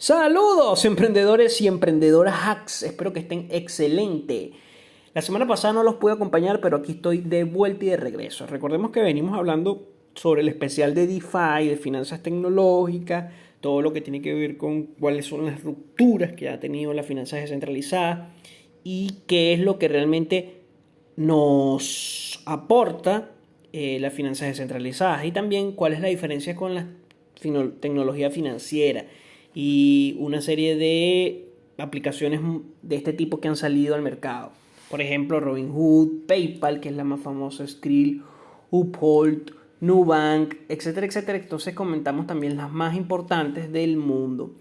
Saludos emprendedores y emprendedoras hacks, espero que estén excelente. La semana pasada no los pude acompañar, pero aquí estoy de vuelta y de regreso. Recordemos que venimos hablando sobre el especial de DeFi, de finanzas tecnológicas, todo lo que tiene que ver con cuáles son las rupturas que ha tenido la finanzas descentralizada y qué es lo que realmente nos aporta las finanzas descentralizadas y también cuál es la diferencia con la tecnología financiera y una serie de aplicaciones de este tipo que han salido al mercado. Por ejemplo, Robinhood, PayPal, que es la más famosa, Skrill, Uphold, Nubank, etcétera, etcétera. Entonces comentamos también las más importantes del mundo.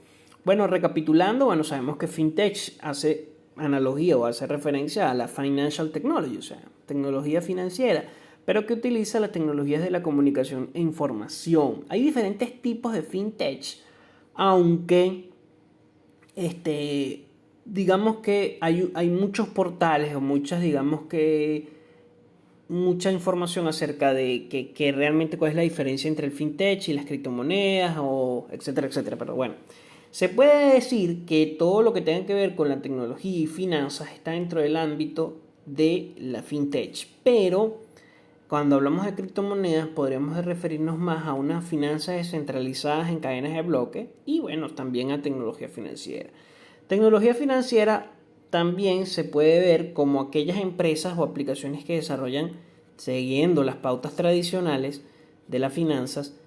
Bueno, recapitulando, bueno, sabemos que FinTech hace analogía o hace referencia a la Financial Technology, o sea, tecnología financiera, pero que utiliza las tecnologías de la comunicación e información. Hay diferentes tipos de FinTech, aunque digamos que hay muchos portales o muchas, digamos que mucha información acerca de que realmente cuál es la diferencia entre el fintech y las criptomonedas o etcétera, etcétera. Pero bueno, se puede decir que todo lo que tenga que ver con la tecnología y finanzas está dentro del ámbito de la fintech, pero cuando hablamos de criptomonedas podríamos referirnos más a unas finanzas descentralizadas en cadenas de bloque y bueno, también a tecnología financiera. Tecnología financiera también se puede ver como aquellas empresas o aplicaciones que desarrollan siguiendo las pautas tradicionales de las finanzas,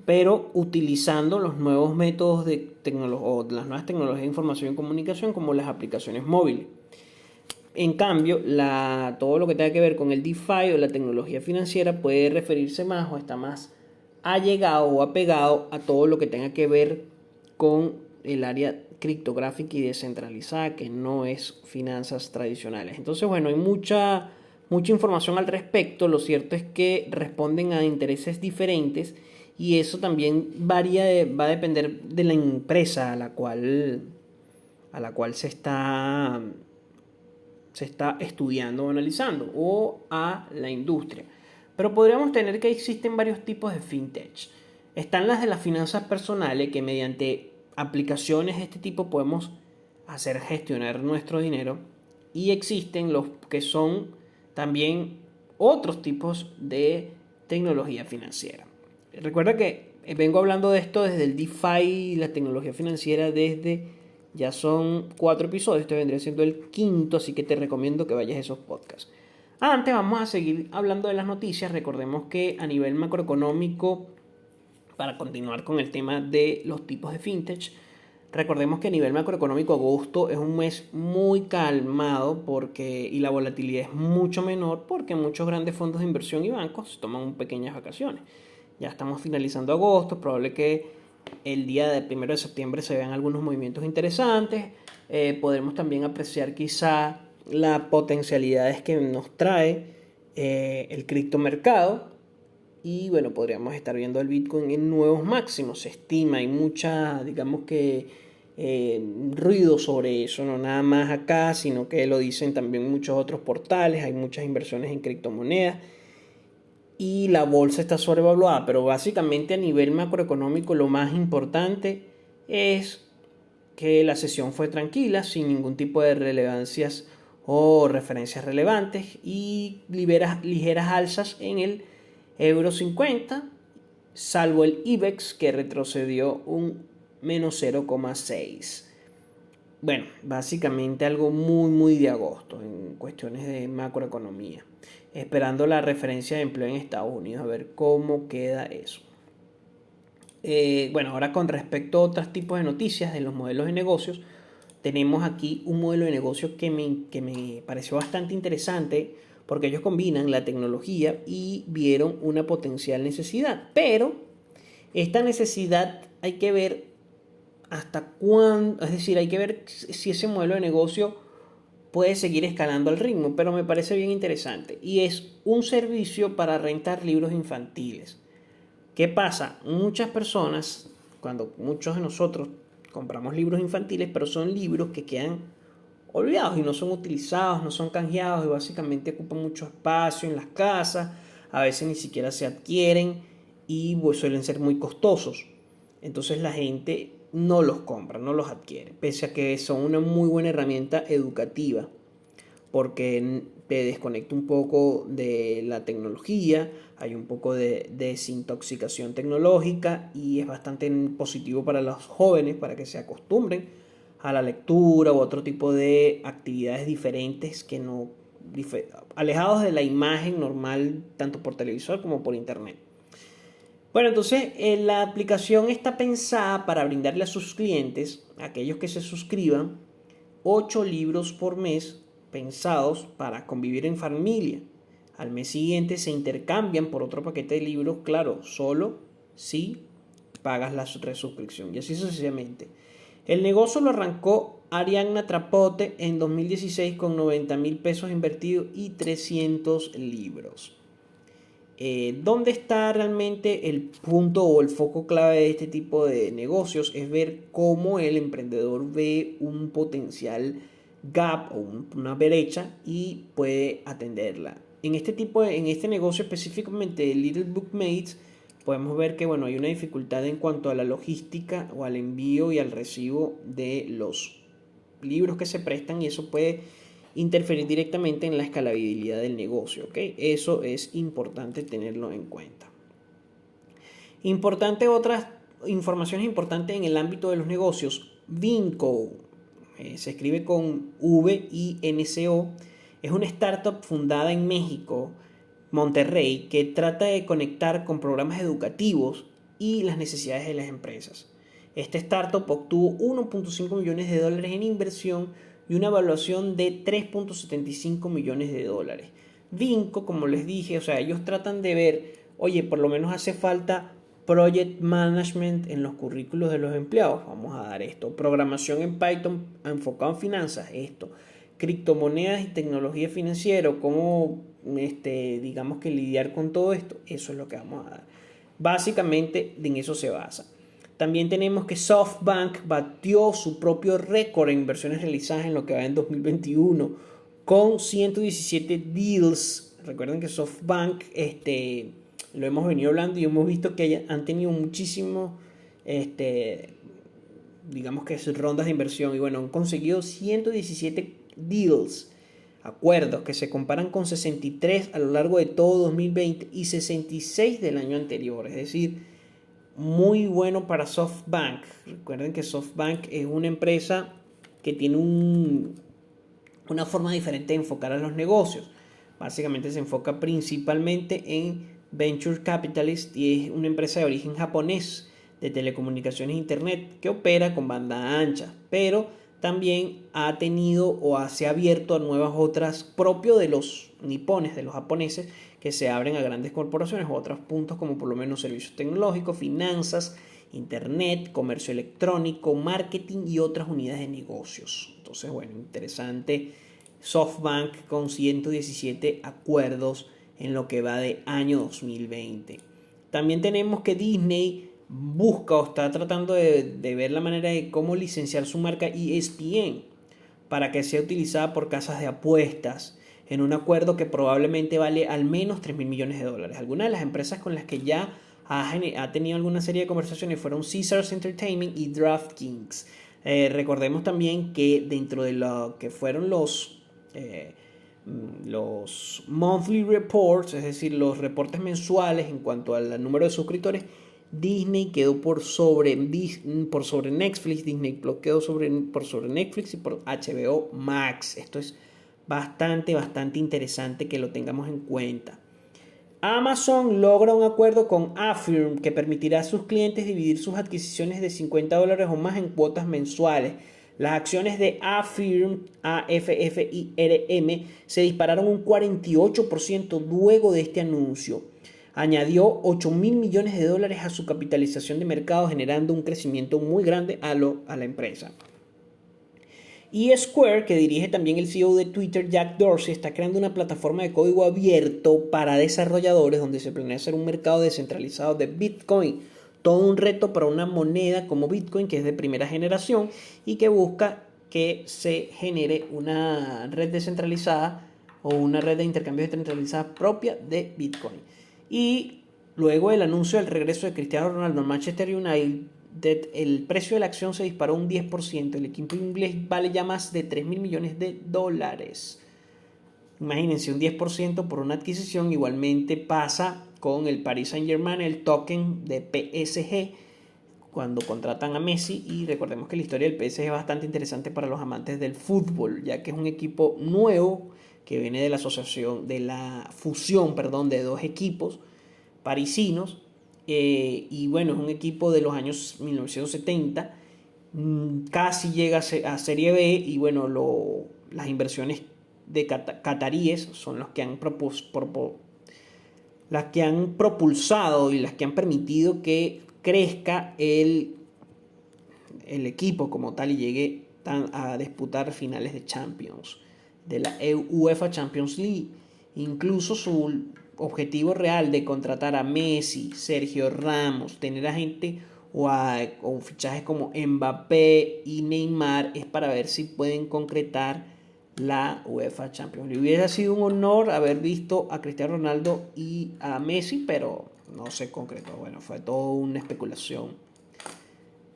pero utilizando los nuevos métodos de tecnología o las nuevas tecnologías de información y comunicación como las aplicaciones móviles. En cambio, todo lo que tenga que ver con el DeFi o la tecnología financiera puede referirse más o está más allegado o apegado a todo lo que tenga que ver con el área criptográfica y descentralizada, que no es finanzas tradicionales. Entonces, bueno, hay mucha información al respecto. Lo cierto es que responden a intereses diferentes y eso también va a depender de la empresa a la cual se está estudiando o analizando, o a la industria. Pero podríamos tener que existen varios tipos de fintech. Están las de las finanzas personales, que mediante aplicaciones de este tipo podemos hacer gestionar nuestro dinero. Y existen los que son también otros tipos de tecnología financiera. Recuerda que vengo hablando de esto desde el DeFi y la tecnología financiera desde ya son 4 episodios, este vendría siendo el quinto, así que te recomiendo que vayas a esos podcasts. Antes vamos a seguir hablando de las noticias. Recordemos que a nivel macroeconómico, para continuar con el tema de los tipos de fintech, recordemos que a nivel macroeconómico agosto es un mes muy calmado y la volatilidad es mucho menor porque muchos grandes fondos de inversión y bancos toman pequeñas vacaciones. Ya estamos finalizando agosto, es probable que el día del 1 de septiembre se vean algunos movimientos interesantes. Podremos también apreciar quizá las potencialidades que nos trae el criptomercado. Y bueno, podríamos estar viendo el Bitcoin en nuevos máximos. Se estima, hay mucha, digamos que, ruido sobre eso, no nada más acá, sino que lo dicen también muchos otros portales. Hay muchas inversiones en criptomonedas y la bolsa está sobrevaluada, pero básicamente a nivel macroeconómico lo más importante es que la sesión fue tranquila, sin ningún tipo de relevancias o referencias relevantes y ligeras alzas en el euro 50, salvo el IBEX que retrocedió un menos 0,6. Bueno, básicamente algo muy muy de agosto en cuestiones de macroeconomía. Esperando la referencia de empleo en Estados Unidos, a ver cómo queda eso. Bueno, ahora con respecto a otros tipos de noticias de los modelos de negocios, tenemos aquí un modelo de negocio que me pareció bastante interesante porque ellos combinan la tecnología y vieron una potencial necesidad. Pero esta necesidad hay que ver hasta cuándo, es decir, hay que ver si ese modelo de negocio puede seguir escalando al ritmo, pero me parece bien interesante. Y es un servicio para rentar libros infantiles. ¿Qué pasa? Muchas personas, cuando muchos de nosotros compramos libros infantiles, pero son libros que quedan olvidados y no son utilizados, no son canjeados y básicamente ocupan mucho espacio en las casas, a veces ni siquiera se adquieren y pues, suelen ser muy costosos. entonces la gente no los compra, no los adquiere, pese a que son una muy buena herramienta educativa, porque te desconecta un poco de la tecnología, hay un poco de desintoxicación tecnológica y es bastante positivo para los jóvenes para que se acostumbren a la lectura u otro tipo de actividades diferentes que no alejados de la imagen normal tanto por televisor como por internet. Bueno, entonces la aplicación está pensada para brindarle a sus clientes, a aquellos que se suscriban, 8 libros por mes pensados para convivir en familia. Al mes siguiente se intercambian por otro paquete de libros, claro, solo si pagas la resuscripción y así sucesivamente. El negocio lo arrancó Arianna Trapote en 2016 con 90.000 pesos invertidos y 300 libros. ¿Dónde está realmente el punto o el foco clave de este tipo de negocios? Es ver cómo el emprendedor ve un potencial gap o una brecha y puede atenderla. En este negocio específicamente Little Bookmates, podemos ver que bueno, hay una dificultad en cuanto a la logística o al envío y al recibo de los libros que se prestan, y eso puede interferir directamente en la escalabilidad del negocio, ¿ok? Eso es importante tenerlo en cuenta. Otras informaciones importantes en el ámbito de los negocios. Vinco, se escribe con V-I-N-C-O, es una startup fundada en México, Monterrey, que trata de conectar con programas educativos y las necesidades de las empresas. Esta startup obtuvo 1.5 millones de dólares en inversión y una evaluación de 3.75 millones de dólares. Vinco, como les dije, o sea, ellos tratan de ver, oye, por lo menos hace falta project management en los currículos de los empleados, vamos a dar esto. Programación en Python enfocado en finanzas, esto. Criptomonedas y tecnología financiera, cómo digamos que lidiar con todo esto, eso es lo que vamos a dar. Básicamente en eso se basa. También tenemos que SoftBank batió su propio récord en inversiones realizadas en lo que va en 2021 con 117 deals. Recuerden que SoftBank lo hemos venido hablando y hemos visto que han tenido muchísimo digamos que rondas de inversión, y bueno, han conseguido 117 deals, acuerdos que se comparan con 63 a lo largo de todo 2020 y 66 del año anterior, es decir, muy bueno para SoftBank. Recuerden que SoftBank es una empresa que tiene una forma diferente de enfocar a los negocios. Básicamente se enfoca principalmente en Venture Capitalist y es una empresa de origen japonés de telecomunicaciones e internet que opera con banda ancha, pero también ha tenido se ha abierto a nuevas otras propio de los nipones, de los japoneses, que se abren a grandes corporaciones o otros puntos como por lo menos servicios tecnológicos, finanzas, internet, comercio electrónico, marketing y otras unidades de negocios. Entonces, bueno, interesante. SoftBank con 117 acuerdos en lo que va de año 2020. También tenemos que Disney busca o está tratando de ver la manera de cómo licenciar su marca ESPN para que sea utilizada por casas de apuestas en un acuerdo que probablemente vale al menos 3.000 millones de dólares. Algunas de las empresas con las que ya ha tenido alguna serie de conversaciones fueron Caesars Entertainment y DraftKings. Recordemos también que dentro de lo que fueron los monthly reports, es decir, los reportes mensuales en cuanto al número de suscriptores, Disney quedó por sobre Netflix, Disney Plus quedó por sobre Netflix y por HBO Max. Esto es bastante interesante que lo tengamos en cuenta. Amazon logra un acuerdo con Affirm que permitirá a sus clientes dividir sus adquisiciones de $50 o más en cuotas mensuales. Las acciones de Affirm, AFFIRM, se dispararon un 48% luego de este anuncio. Añadió 8.000 millones de dólares a su capitalización de mercado, generando un crecimiento muy grande a la empresa. Y Square, que dirige también el CEO de Twitter, Jack Dorsey, está creando una plataforma de código abierto para desarrolladores donde se planea hacer un mercado descentralizado de Bitcoin. Todo un reto para una moneda como Bitcoin, que es de primera generación y que busca que se genere una red descentralizada o una red de intercambio descentralizada propia de Bitcoin. Y luego el anuncio del regreso de Cristiano Ronaldo al Manchester United, el precio de la acción se disparó un 10%. El equipo inglés vale ya más de 3.000 millones de dólares. Imagínense, un 10% por una adquisición. Igualmente pasa con el Paris Saint-Germain, el token de PSG, cuando contratan a Messi. Y recordemos que la historia del PSG es bastante interesante para los amantes del fútbol, ya que es un equipo nuevo que viene de la asociación, de la fusión, perdón, de dos equipos parisinos. Y bueno, es un equipo de los años 1970, casi llega a Serie B. Y bueno, las inversiones de cataríes son las que han propulsado y las que han permitido que crezca el equipo como tal y llegue a disputar finales de Champions, de la UEFA Champions League. Incluso su objetivo real de contratar a Messi, Sergio Ramos, tener a gente o fichajes como Mbappé y Neymar es para ver si pueden concretar la UEFA Champions League. Hubiera sido un honor haber visto a Cristiano Ronaldo y a Messi, pero no se concretó. Bueno, fue toda una especulación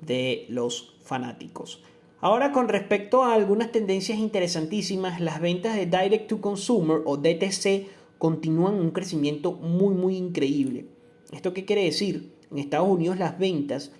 de los fanáticos. Ahora, con respecto a algunas tendencias interesantísimas, las ventas de Direct to Consumer o DTC continúan un crecimiento muy increíble. ¿Esto qué quiere decir? En Estados Unidos las ventas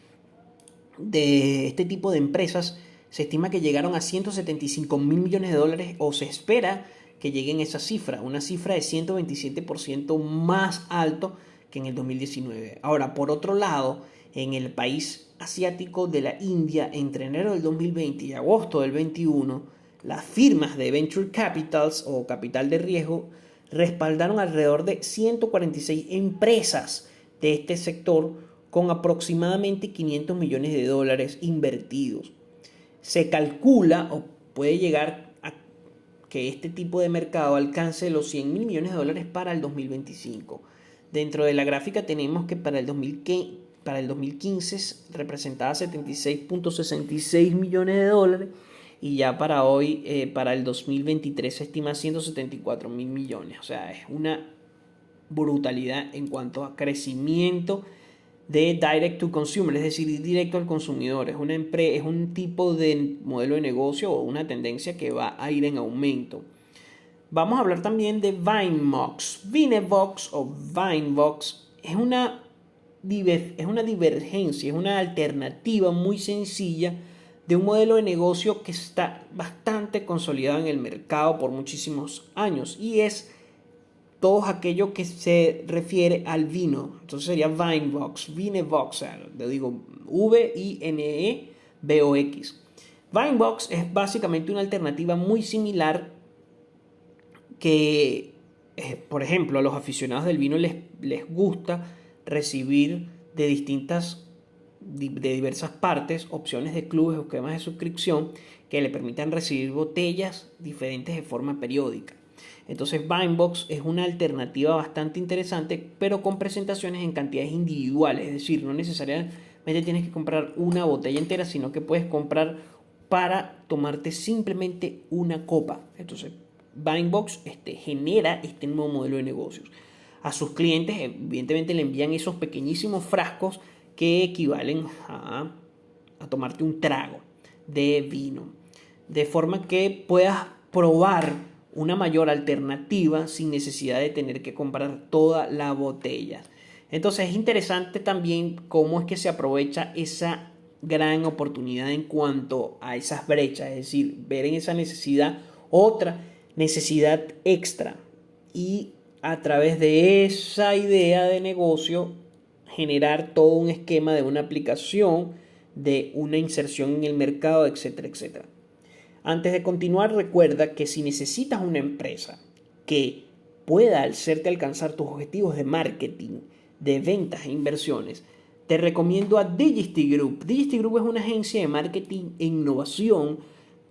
de este tipo de empresas se estima que llegaron a 175.000 millones de dólares, o se espera que lleguen a esa cifra, una cifra de 127% más alto que en el 2019. Ahora, por otro lado, en el país asiático de la India, entre enero del 2020 y agosto del 2021, las firmas de Venture Capitals o capital de riesgo respaldaron alrededor de 146 empresas de este sector con aproximadamente 500 millones de dólares invertidos. Se calcula o puede llegar a que este tipo de mercado alcance los 100.000 millones de dólares para el 2025. Dentro de la gráfica tenemos que para el 2015 representaba 76.66 millones de dólares y ya para hoy, para el 2023 se estima 174.000 millones. O sea, es una brutalidad en cuanto a crecimiento de direct to consumer, es decir, directo al consumidor. Es un tipo de modelo de negocio o una tendencia que va a ir en aumento. Vamos a hablar también de Vinebox. Vinebox o Vinebox es una divergencia, es una alternativa muy sencilla de un modelo de negocio que está bastante consolidado en el mercado por muchísimos años, y es todo aquello que se refiere al vino. Entonces sería Vinebox, Vinebox, le digo Vinebox. Vinebox es básicamente una alternativa muy similar que, por ejemplo, a los aficionados del vino les gusta recibir de diversas partes opciones de clubes o esquemas de suscripción que le permitan recibir botellas diferentes de forma periódica. Entonces Vinebox es una alternativa bastante interesante, pero con presentaciones en cantidades individuales. Es decir, no necesariamente tienes que comprar una botella entera, sino que puedes comprar para tomarte simplemente una copa. Entonces Vinebox genera este nuevo modelo de negocios. A sus clientes evidentemente le envían esos pequeñísimos frascos que equivalen a tomarte un trago de vino, de forma que puedas probar una mayor alternativa sin necesidad de tener que comprar toda la botella. Entonces es interesante también cómo es que se aprovecha esa gran oportunidad en cuanto a esas brechas, es decir, ver en esa necesidad otra necesidad extra, y a través de esa idea de negocio generar todo un esquema de una aplicación, de una inserción en el mercado, etcétera, etcétera. Antes de continuar, recuerda que si necesitas una empresa que pueda hacerte alcanzar tus objetivos de marketing, de ventas e inversiones, te recomiendo a Digisty Group. Digisty Group es una agencia de marketing e innovación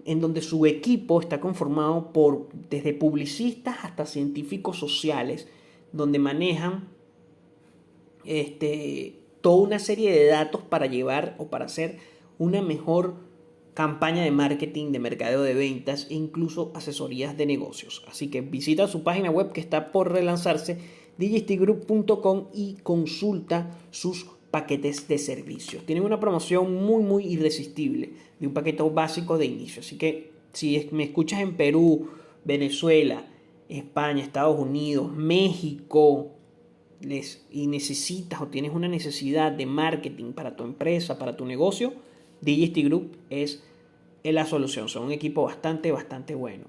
en donde su equipo está conformado por desde publicistas hasta científicos sociales, donde manejan toda una serie de datos para llevar o para hacer una mejor campaña de marketing, de mercadeo, de ventas e incluso asesorías de negocios. Así que visita su página web que está por relanzarse, digistygroup.com, y consulta sus paquetes de servicios. Tienen una promoción muy irresistible de un paquete básico de inicio. Así que si me escuchas en Perú, Venezuela, España, Estados Unidos, México, y necesitas o tienes una necesidad de marketing para tu empresa, para tu negocio, DJT Group es la solución. Son un equipo bastante bueno.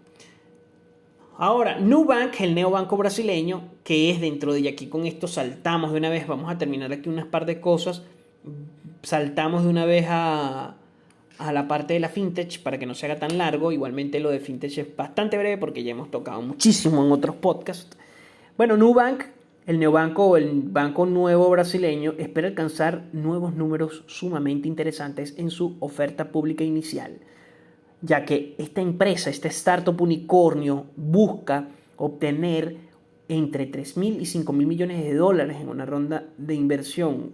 Ahora, Nubank, el neobanco brasileño, que es dentro de, y aquí con esto saltamos de una vez, vamos a terminar aquí unas par de cosas, saltamos de una vez a la parte de la fintech para que no se haga tan largo. Igualmente lo de fintech es bastante breve porque ya hemos tocado muchísimo en otros podcasts. Bueno, Nubank, el neobanco o el banco nuevo brasileño, espera alcanzar nuevos números sumamente interesantes en su oferta pública inicial, ya que esta empresa, este startup unicornio, busca obtener entre 3.000 y 5.000 millones de dólares en una ronda de inversión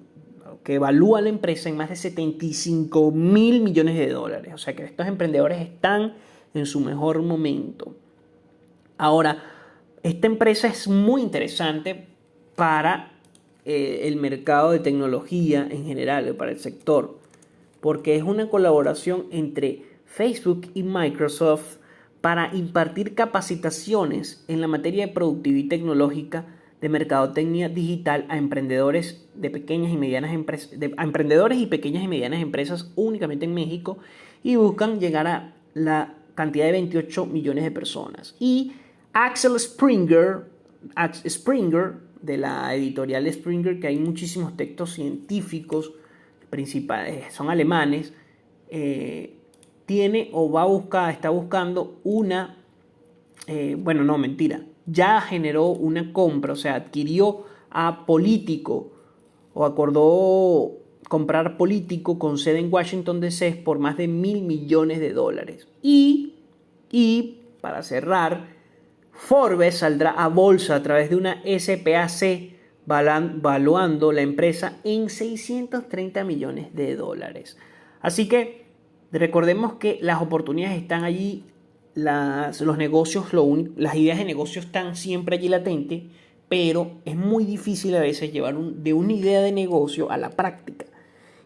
que evalúa la empresa en más de 75.000 millones de dólares. O sea que estos emprendedores están en su mejor momento. Ahora, esta empresa es muy interesante para el mercado de tecnología en general, para el sector, porque es una colaboración entre Facebook y Microsoft para impartir capacitaciones en la materia de productividad tecnológica de mercadotecnia digital a emprendedores de pequeñas y medianas empresas, a emprendedores y pequeñas y medianas empresas únicamente en México, y buscan llegar a la cantidad de 28 millones de personas. Y Axel Springer de la editorial Springer, que hay muchísimos textos científicos principales, son alemanes, está buscando una, ya generó una compra, o sea, adquirió a Político o acordó comprar Político con sede en Washington DC por más de $1.000 millones. Y para cerrar, Forbes saldrá a bolsa a través de una SPAC valuando la empresa en $630 millones. Así que recordemos que las oportunidades están allí, las ideas de negocio están siempre allí latentes, pero es muy difícil a veces llevar de una idea de negocio a la práctica.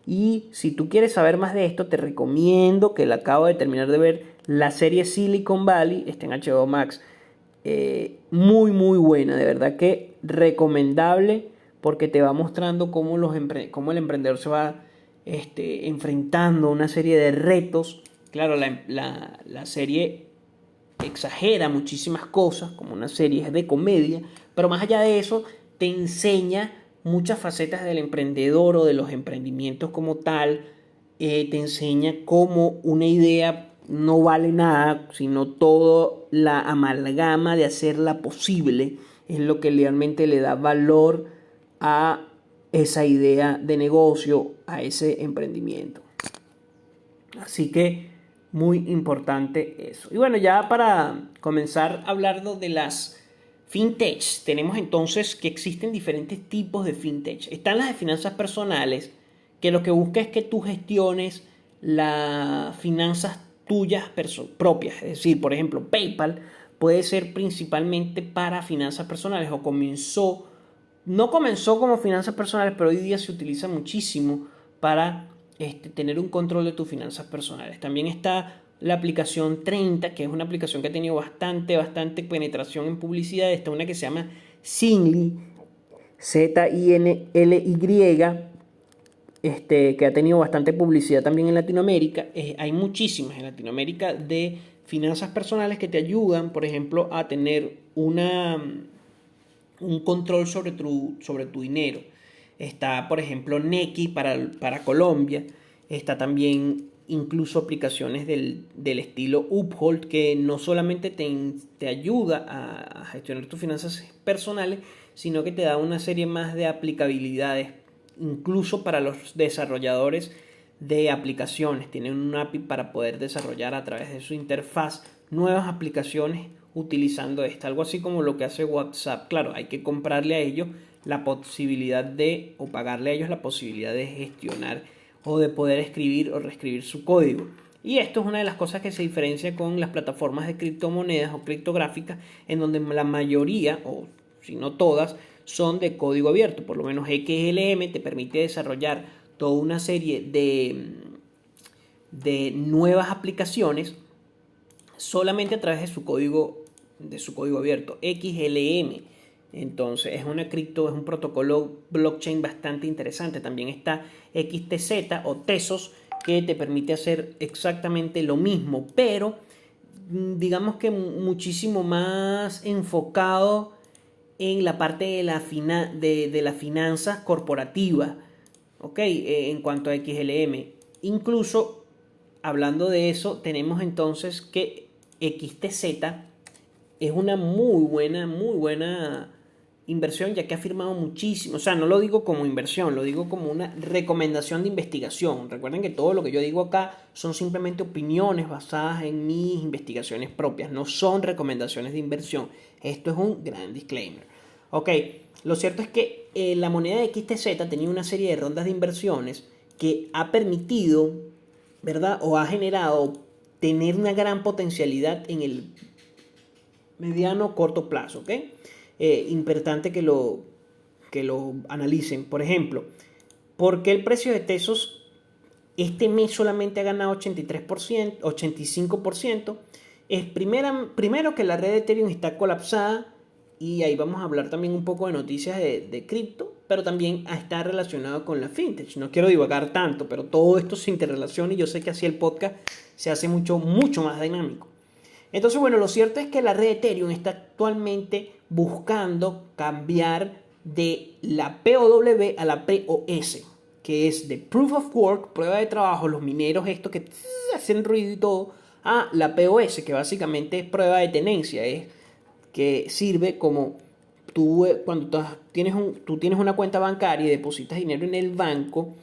Y si tú quieres saber más de esto, te recomiendo que acabo de terminar de ver la serie Silicon Valley, está en HBO Max. Muy buena, de verdad que recomendable, porque te va mostrando cómo el emprendedor se va enfrentando a una serie de retos. Claro, la serie exagera muchísimas cosas, como una serie de comedia, pero más allá de eso te enseña muchas facetas del emprendedor o de los emprendimientos como tal. Te enseña cómo una idea no vale nada, sino toda la amalgama de hacerla posible es lo que realmente le da valor a esa idea de negocio, a ese emprendimiento. Así que muy importante eso. Y bueno, ya para comenzar hablando de las fintech, tenemos entonces que existen diferentes tipos de fintech. Están las de finanzas personales, que lo que busca es que tú gestiones las finanzas tuyas propias. Es decir, por ejemplo, PayPal puede ser principalmente para finanzas personales, o no comenzó como finanzas personales, pero hoy día se utiliza muchísimo para tener un control de tus finanzas personales. También está la aplicación 30, que es una aplicación que ha tenido bastante penetración en publicidad. Está una que se llama Zinly, Zinly, que ha tenido bastante publicidad también en Latinoamérica. Hay muchísimas en Latinoamérica de finanzas personales que te ayudan, por ejemplo, a tener un control sobre tu dinero. Está, por ejemplo, Nequi para Colombia. Está también incluso aplicaciones del estilo Uphold, que no solamente te ayuda a gestionar tus finanzas personales, sino que te da una serie más de aplicabilidades, incluso para los desarrolladores de aplicaciones. Tienen un API para poder desarrollar a través de su interfaz nuevas aplicaciones utilizando algo así como lo que hace WhatsApp. Claro, hay que comprarle a ellos la posibilidad o pagarle a ellos la posibilidad de gestionar o de poder escribir o reescribir su código. Y esto es una de las cosas que se diferencia con las plataformas de criptomonedas o criptográficas, en donde la mayoría, o si no todas, son de código abierto. Por lo menos XLM te permite desarrollar toda una serie de nuevas aplicaciones solamente a través de su código abierto, XLM. Entonces es un protocolo blockchain bastante interesante. También está XTZ o Tesos, que te permite hacer exactamente lo mismo, pero digamos que muchísimo más enfocado en la parte de las finanzas corporativas, ¿ok? En cuanto a XLM. Incluso, hablando de eso, tenemos entonces que XTZ es una muy buena inversión, ya que ha firmado muchísimo. O sea, no lo digo como inversión, lo digo como una recomendación de investigación. Recuerden que todo lo que yo digo acá son simplemente opiniones basadas en mis investigaciones propias, no son recomendaciones de inversión. Esto es un gran disclaimer. Ok, lo cierto es que la moneda de XTZ tenía una serie de rondas de inversiones que ha permitido, ¿verdad? O ha generado tener una gran potencialidad en el mediano corto plazo, ¿ok? Importante que lo analicen. Por ejemplo, ¿por qué el precio de Tesos este mes solamente ha ganado 83%, 85%? Es primero que la red de Ethereum está colapsada, y ahí vamos a hablar también un poco de noticias de cripto, pero también está relacionado con la fintech. No quiero divagar tanto, pero todo esto se interrelaciona y yo sé que así el podcast se hace mucho más dinámico. Entonces, bueno, lo cierto es que la red de Ethereum está actualmente buscando cambiar de la POW a la POS, que es de Proof of Work, prueba de trabajo, los mineros estos que hacen ruido y todo, a la POS, que básicamente es prueba de tenencia, es que sirve como cuando tú tienes una cuenta bancaria y depositas dinero en el banco.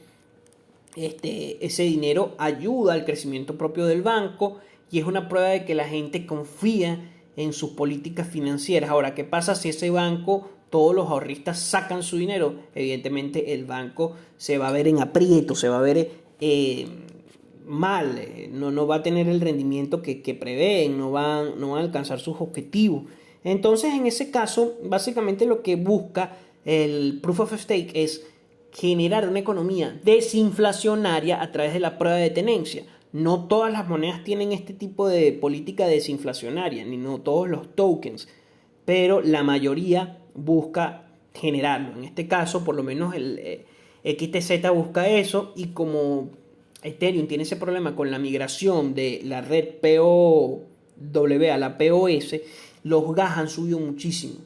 Ese dinero ayuda al crecimiento propio del banco y es una prueba de que la gente confía en sus políticas financieras. Ahora, ¿qué pasa si ese banco, todos los ahorristas sacan su dinero? Evidentemente el banco se va a ver en aprieto, se va a ver mal, no va a tener el rendimiento que prevén, no van a alcanzar sus objetivos. Entonces, en ese caso, básicamente lo que busca el Proof of Stake es generar una economía desinflacionaria a través de la prueba de tenencia. No todas las monedas tienen este tipo de política desinflacionaria, ni no todos los tokens, pero la mayoría busca generarlo. En este caso, por lo menos el XTZ busca eso, y como Ethereum tiene ese problema con la migración de la red POW a la POS, los gas han subido muchísimo.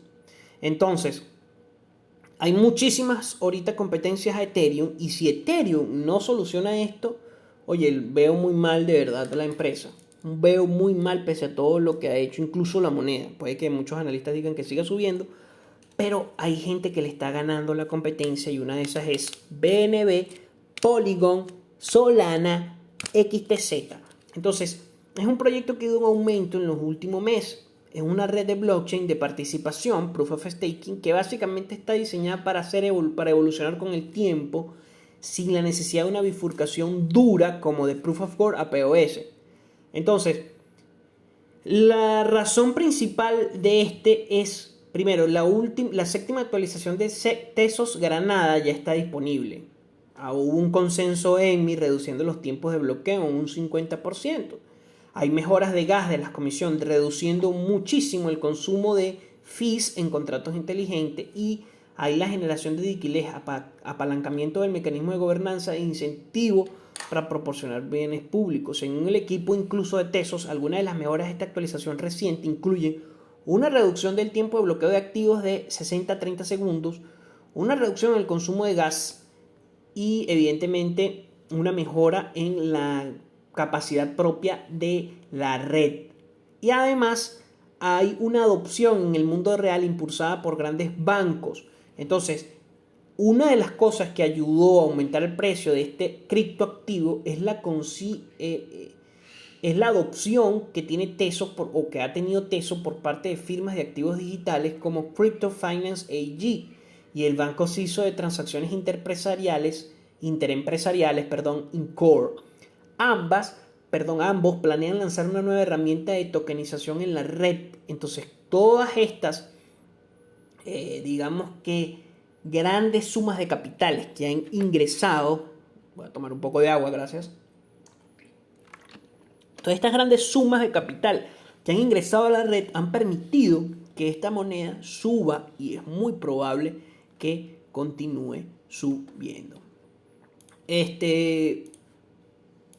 Entonces, hay muchísimas ahorita competencias a Ethereum, y si Ethereum no soluciona esto, oye, veo muy mal de verdad la empresa. Veo muy mal pese a todo lo que ha hecho, incluso la moneda. Puede que muchos analistas digan que siga subiendo, pero hay gente que le está ganando la competencia, y una de esas es BNB, Polygon, Solana, XTZ. Entonces, es un proyecto que ha ido en aumento en los últimos meses. Es una red de blockchain de participación, Proof of Staking, que básicamente está diseñada para evolucionar con el tiempo sin la necesidad de una bifurcación dura como de Proof of Work a POS. Entonces, la razón principal de este es, primero, la séptima actualización de Tesos Granada ya está disponible. Hubo un consenso ENMI reduciendo los tiempos de bloqueo en un 50%. Hay mejoras de gas de la comisión, reduciendo muchísimo el consumo de fees en contratos inteligentes, y hay la generación de liquidez, apalancamiento del mecanismo de gobernanza e incentivo para proporcionar bienes públicos. Según el equipo incluso de Tesos, algunas de las mejoras de esta actualización reciente incluyen una reducción del tiempo de bloqueo de activos de 60 a 30 segundos, una reducción en el consumo de gas y evidentemente una mejora en la capacidad propia de la red. Y además hay una adopción en el mundo real impulsada por grandes bancos. Entonces, una de las cosas que ayudó a aumentar el precio de este criptoactivo es la adopción que tiene Tesos o que ha tenido Tesos por parte de firmas de activos digitales como Crypto Finance AG y el banco suizo de transacciones interempresariales, Incor. Ambos planean lanzar una nueva herramienta de tokenización en la red. Entonces, todas estas digamos que grandes sumas de capitales que han ingresado. Voy a tomar un poco de agua, gracias. Todas estas grandes sumas de capital que han ingresado a la red han permitido que esta moneda suba y es muy probable que continúe subiendo.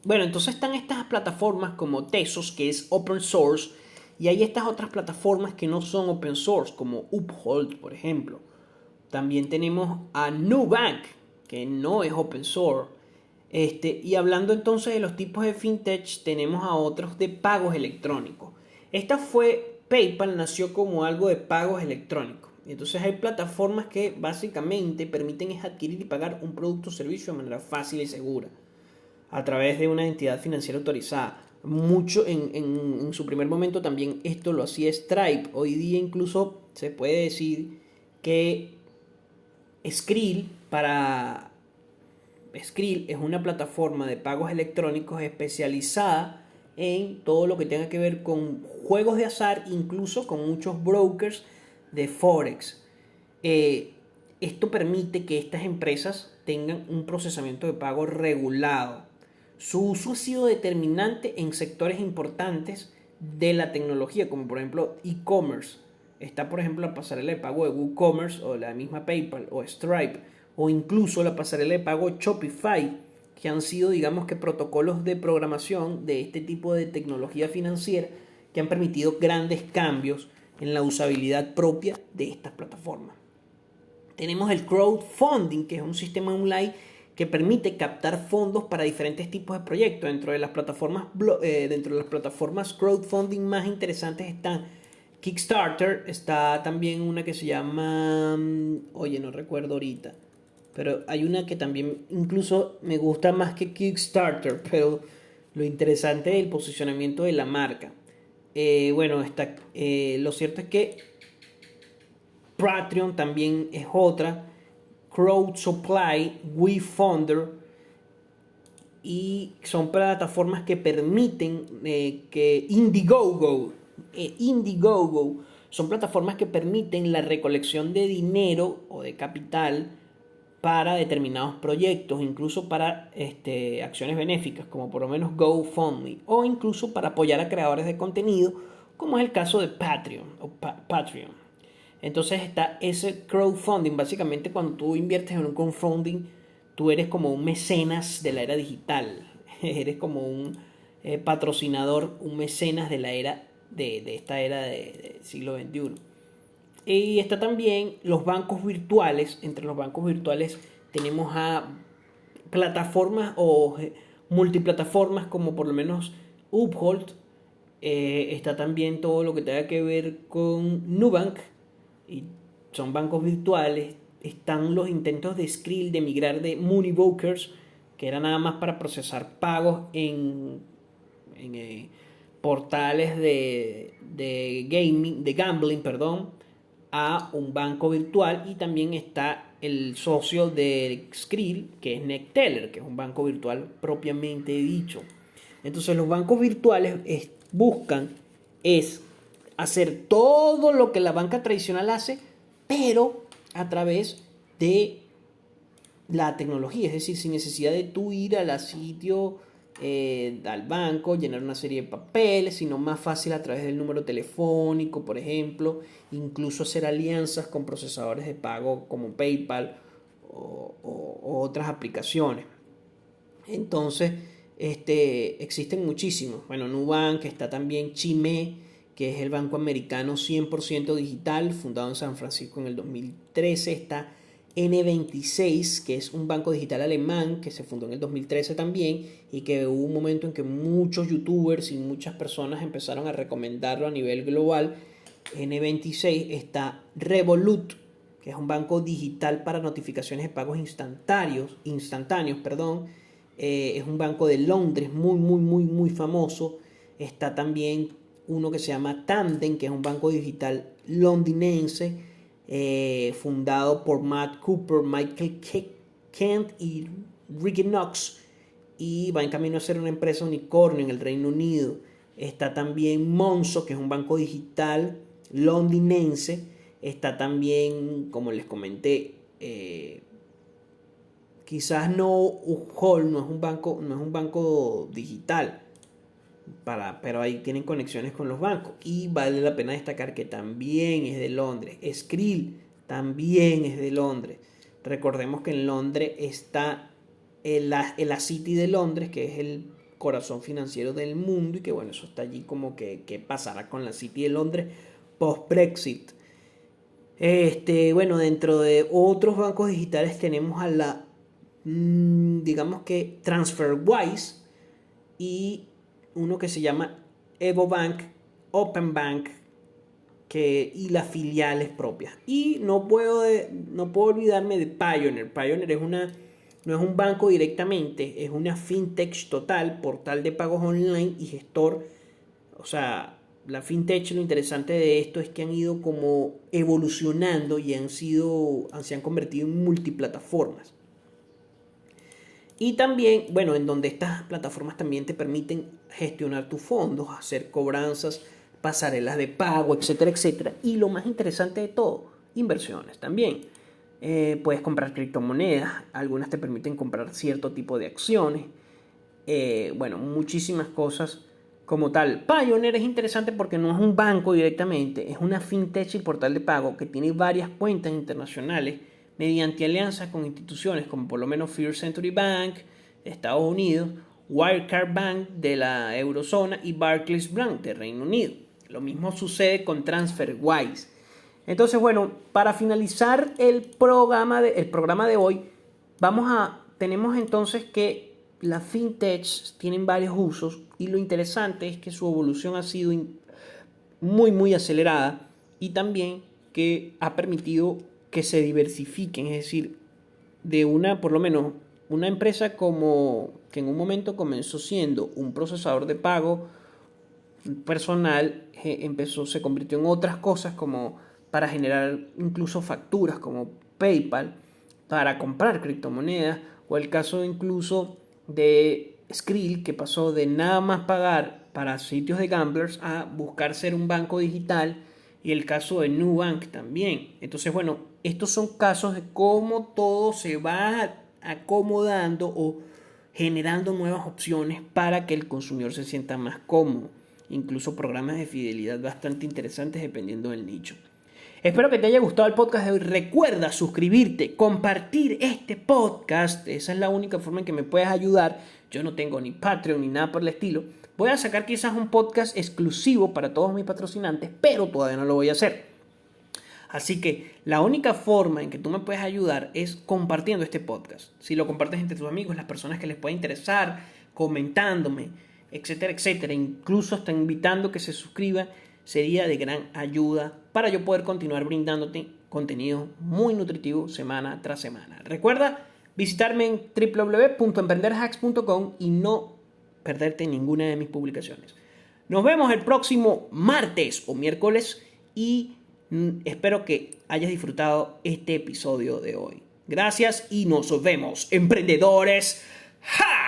Bueno, entonces están estas plataformas como Tezos, que es open source, y hay estas otras plataformas que no son open source, como Uphold, por ejemplo. También tenemos a Nubank, que no es open source. Y hablando entonces de los tipos de fintech, tenemos a otros de pagos electrónicos. PayPal nació como algo de pagos electrónicos. Y entonces hay plataformas que básicamente permiten adquirir y pagar un producto o servicio de manera fácil y segura a través de una entidad financiera autorizada. Mucho en su primer momento también esto lo hacía Stripe. Hoy día incluso se puede decir que Skrill es una plataforma de pagos electrónicos especializada en todo lo que tenga que ver con juegos de azar, incluso con muchos brokers de Forex. Esto permite que estas empresas tengan un procesamiento de pago regulado. Su uso ha sido determinante en sectores importantes de la tecnología, como por ejemplo e-commerce. Está por ejemplo la pasarela de pago de WooCommerce o la misma PayPal o Stripe, o incluso la pasarela de pago Shopify, que han sido, digamos que, protocolos de programación de este tipo de tecnología financiera que han permitido grandes cambios en la usabilidad propia de estas plataformas. Tenemos el crowdfunding, que es un sistema online que permite captar fondos para diferentes tipos de proyectos. Dentro de las plataformas crowdfunding más interesantes están Kickstarter, está también una que se llama, no recuerdo ahorita, pero hay una que también incluso me gusta más que Kickstarter, pero lo interesante es el posicionamiento de la marca. Lo cierto es que Patreon también es otra, CrowdSupply, WeFunder, y son plataformas que permiten que Indiegogo son plataformas que permiten la recolección de dinero o de capital para determinados proyectos, incluso para acciones benéficas, como por lo menos GoFundMe, o incluso para apoyar a creadores de contenido, como es el caso de Patreon. Entonces está ese crowdfunding. Básicamente, cuando tú inviertes en un crowdfunding, tú eres como un mecenas de la era digital. Eres como un patrocinador, un mecenas de la era de esta era del siglo XXI. Y está también los bancos virtuales. Entre los bancos virtuales tenemos a plataformas o multiplataformas como por lo menos Uphold. Está también todo lo que tenga que ver con Nubank, y son bancos virtuales. Están los intentos de Skrill de migrar de Moneybokers, que era nada más para procesar pagos en portales de gambling, a un banco virtual. Y también está el socio de Skrill, que es Neteller, que es un banco virtual propiamente dicho. Entonces los bancos virtuales buscan hacer todo lo que la banca tradicional hace, pero a través de la tecnología, es decir, sin necesidad de tú ir al sitio, al banco, llenar una serie de papeles, sino más fácil a través del número telefónico, por ejemplo, incluso hacer alianzas con procesadores de pago como PayPal o otras aplicaciones. Entonces, existen muchísimos. Bueno, Nubank, está también Chime, que es el banco americano 100% digital, fundado en San Francisco en el 2013. Está N26, que es un banco digital alemán que se fundó en el 2013 también, y que hubo un momento en que muchos youtubers y muchas personas empezaron a recomendarlo a nivel global. N26. Está Revolut, que es un banco digital para notificaciones de pagos instantáneos, es un banco de Londres muy famoso. Está también uno que se llama Tandem, que es un banco digital londinense, fundado por Matt Cooper, Michael Kent y Ricky Knox, y va en camino a ser una empresa unicornio en el Reino Unido. Está también Monzo, que es un banco digital londinense, Está también, como les comenté, quizás no Hall no es un banco digital, pero ahí tienen conexiones con los bancos. Y vale la pena destacar que también es de Londres. Skrill también es de Londres. Recordemos que en Londres está la City de Londres, que es el corazón financiero del mundo, y que bueno, eso está allí como que qué pasará con la City de Londres post-Brexit. Bueno, dentro de otros bancos digitales tenemos a digamos que TransferWise, y uno que se llama EvoBank, OpenBank, y las filiales propias. Y no puedo olvidarme de Pioneer. Pioneer no es un banco directamente, es una fintech total, portal de pagos online y gestor. O sea, la fintech, lo interesante de esto es que han ido como evolucionando y se han convertido en multiplataformas. Y también, bueno, en donde estas plataformas también te permiten gestionar tus fondos, hacer cobranzas, pasarelas de pago, etcétera, etcétera. Y lo más interesante de todo, inversiones también. Puedes comprar criptomonedas, algunas te permiten comprar cierto tipo de acciones. Bueno, muchísimas cosas como tal. Pioneer es interesante porque no es un banco directamente, es una fintech y portal de pago que tiene varias cuentas internacionales mediante alianzas con instituciones como por lo menos First Century Bank de Estados Unidos, Wirecard Bank de la Eurozona y Barclays Bank de Reino Unido. Lo mismo sucede con TransferWise. Entonces, bueno, para finalizar el programa de hoy, tenemos entonces que las fintechs tienen varios usos, y lo interesante es que su evolución ha sido muy, muy acelerada, y también que ha permitido que se diversifiquen, es decir, por lo menos una empresa como que en un momento comenzó siendo un procesador de pago personal, se convirtió en otras cosas como para generar incluso facturas como PayPal para comprar criptomonedas, o el caso incluso de Skrill, que pasó de nada más pagar para sitios de gamblers a buscar ser un banco digital, y el caso de Nubank también. Entonces, bueno, estos son casos de cómo todo se va acomodando o generando nuevas opciones para que el consumidor se sienta más cómodo. Incluso programas de fidelidad bastante interesantes dependiendo del nicho. Espero que te haya gustado el podcast de hoy. Recuerda suscribirte, compartir este podcast. Esa es la única forma en que me puedes ayudar. Yo no tengo ni Patreon ni nada por el estilo. Voy a sacar quizás un podcast exclusivo para todos mis patrocinantes, pero todavía no lo voy a hacer. Así que la única forma en que tú me puedes ayudar es compartiendo este podcast. Si lo compartes entre tus amigos, las personas que les pueda interesar, comentándome, etcétera, etcétera, incluso hasta invitando que se suscriban, sería de gran ayuda para yo poder continuar brindándote contenido muy nutritivo semana tras semana. Recuerda visitarme en www.emprenderhacks.com y no perderte ninguna de mis publicaciones. Nos vemos el próximo martes o miércoles, y espero que hayas disfrutado este episodio de hoy. Gracias y nos vemos, emprendedores. ¡Ja!